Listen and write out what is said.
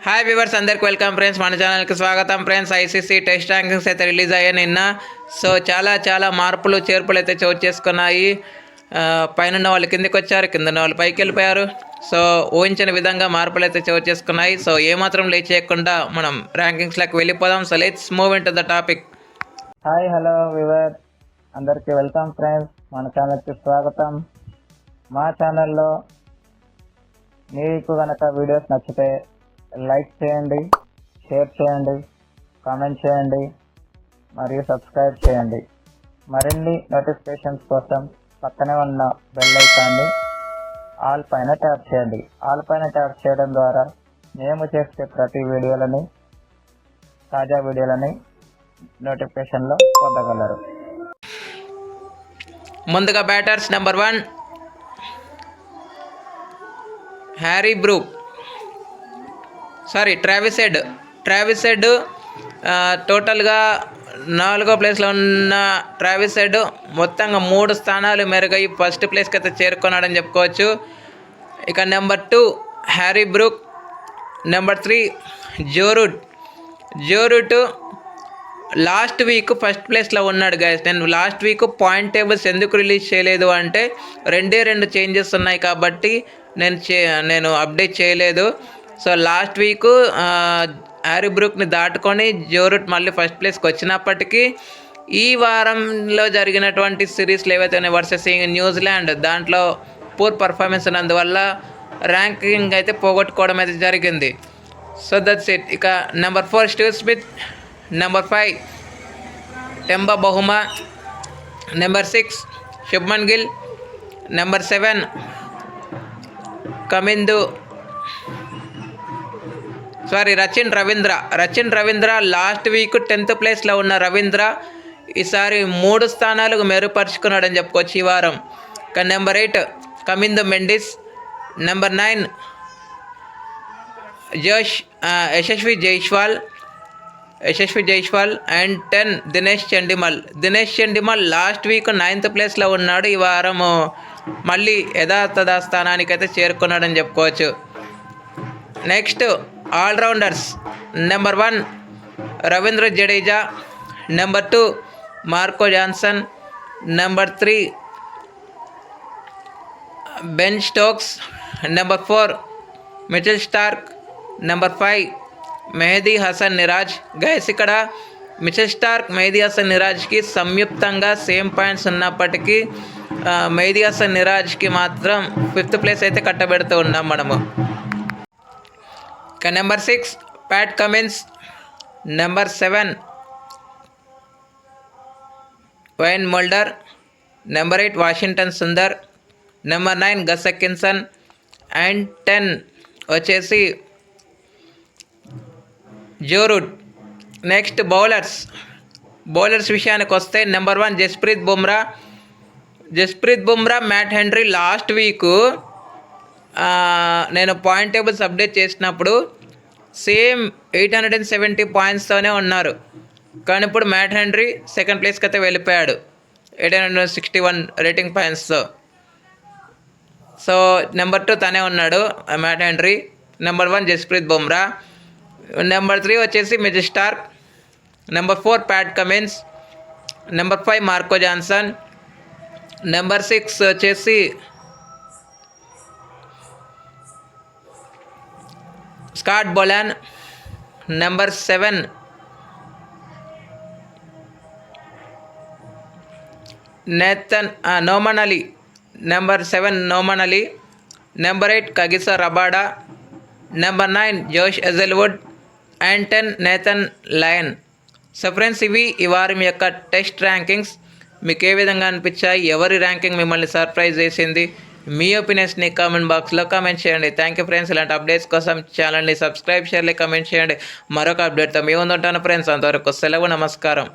Hi viewers, అందరికి welcome friends. మన ఛానల్కి స్వాగతం ఫ్రెండ్స్. ఐసీసీ టెస్ట్ ర్యాంకింగ్స్ అయితే రిలీజ్ అయ్యాయి నిన్న. సో చాలా మార్పులు చేర్పులు అయితే చోటు చేసుకున్నాయి. పైన వాళ్ళు కిందకి వచ్చారు, కింద వాళ్ళు పైకి వెళ్ళిపోయారు. సో ఊహించిన విధంగా మార్పులు అయితే చోటు చేసుకున్నాయి. సో ఏమాత్రం లేట్ చేయకుండా మనం ర్యాంకింగ్స్లోకి వెళ్ళిపోదాం. So let's move in to the topic. Hi hello viewers, అందరికీ వెల్కమ్ ఫ్రెండ్స్. మన ఛానల్కి స్వాగతం. మా ఛానల్లో మీకు కనుక వీడియోస్ నచ్చితే లైక్ చేయండి, షేర్ చేయండి, కామెంట్ చేయండి మరియు సబ్స్క్రైబ్ చేయండి. మరిన్ని నోటిఫికేషన్స్ కోసం పక్కనే ఉన్న బెల్ ఐకాన్ని ఆల్ పైన ట్యాప్ చేయండి. ఆల్ పైన ట్యాప్ చేయడం ద్వారా మేము చేసే ప్రతి వీడియోలని, తాజా వీడియోలని నోటిఫికేషన్లో పొందగలరు. ముందుగా బ్యాటర్స్ నెంబర్ 1 ట్రావిస్ హెడ్ టోటల్గా 4వ ప్లేస్లో ఉన్న ట్రావిస్ హెడ్ మొత్తంగా 3 స్థానాలు మెరుగై ఫస్ట్ ప్లేస్కి అయితే చేరుకున్నాడని చెప్పుకోవచ్చు. ఇక number 2 Harry Brook, number 3 Joe Root last week first ప్లేస్లో ఉన్నాడు గైస్. నేను లాస్ట్ వీక్ పాయింట్ టేబుల్స్ ఎందుకు రిలీజ్ చేయలేదు అంటే 2 చేంజెస్ ఉన్నాయి కాబట్టి నేను అప్డేట్ చేయలేదు. సో లాస్ట్ వీక్ హ్యారీ బ్రూక్ని దాటుకొని జో రూట్ మళ్ళీ ఫస్ట్ ప్లేస్కి వచ్చినప్పటికీ ఈ వారంలో జరిగినటువంటి సిరీస్లు ఏవైతే ఉన్నాయి వర్సెస్ న్యూజిలాండ్, దాంట్లో పూర్ పర్ఫార్మెన్స్ ఉన్నందువల్ల ర్యాంకింగ్ అయితే పోగొట్టుకోవడం అయితే జరిగింది. So that's it. ఇక number 4 Steve Smith, number 5 Temba Bavuma, number 6 Shubman Gill, number 7 Rachin Ravindra last week 10th ప్లేస్లో ఉన్న రవీంద్ర ఈసారి 3 స్థానాలకు మెరుగుపరుచుకున్నాడని చెప్పుకోవచ్చు ఈ వారం. Number 8 Kamindu Mendis, number 9 Yashasvi Jaiswal and 10 Dinesh Chandimal last week 9th ప్లేస్లో ఉన్నాడు. ఈ వారం మళ్ళీ యథాతథ స్థానానికి అయితే చేరుకున్నాడని చెప్పుకోవచ్చు. Next allrounders number 1 Ravindra Jadeja, number 2 Marco Jansen, number 3 Ben Stokes, number 4 Mitchell Starc, number 5 Mehidy Hasan Miraz. Guys ఇక్కడ మిచెల్ స్టార్క్, మెహదీ హసన్ మిరాజ్కి సంయుక్తంగా సేమ్ పాయింట్స్ ఉన్నప్పటికీ మెహదీ హసన్ మిరాజ్కి మాత్రం 5th ప్లేస్ అయితే కట్టబెడుతూ ఉన్నాం మనము. ఇక number 6 Pat Cummins, number 7 Wiaan Mulder, number 8 Washington Sundar, number 9 Gus Atkinson and 10 వచ్చేసి జో రూట్. నెక్స్ట్ బౌలర్స్ విషయానికి వస్తే number 1 Jasprit Bumrah, Matt Henry last week నేను పాయింట్ టేబుల్స్ అప్డేట్ చేసినప్పుడు సేమ్ 870 పాయింట్స్తోనే ఉన్నారు. కానీ ఇప్పుడు మ్యాట్ హెన్రీ 2nd ప్లేస్కి అయితే వెళ్ళిపోయాడు 861 రేటింగ్ పాయింట్స్తో. సో నెంబర్ 2 తనే ఉన్నాడు Matt Henry, number 1 Jasprit Bumrah, number 3 వచ్చేసి Mitchell Starc, number 4 Pat Cummins, number 5 Marco Jansen, number 6 వచ్చేసి Scott Boland, number 7 Noman Ali, number 8 Kagiso Rabada, number 9 Josh Hazlewood and 10 Nathan Lyon. So friends, ఇవి ఈ వారం యొక్క టెస్ట్ ర్యాంకింగ్స్. మీకు ఏ విధంగా అనిపించాయి? ఎవరి ర్యాంకింగ్ మిమ్మల్ని సర్ప్రైజ్ చేసింది? మీ ఒపీనియన్స్ని కామెంట్ బాక్స్లో కామెంట్ చేయండి. Thank you friends. ఇలాంటి అప్డేట్స్ కోసం ఛానల్ని సబ్స్క్రైబ్ చేయాలి, కామెంట్ చేయండి. మరొక అప్డేట్తో మీ ముందు ఉంటాను ఫ్రెండ్స్. అంతవరకు సెలవు, నమస్కారం.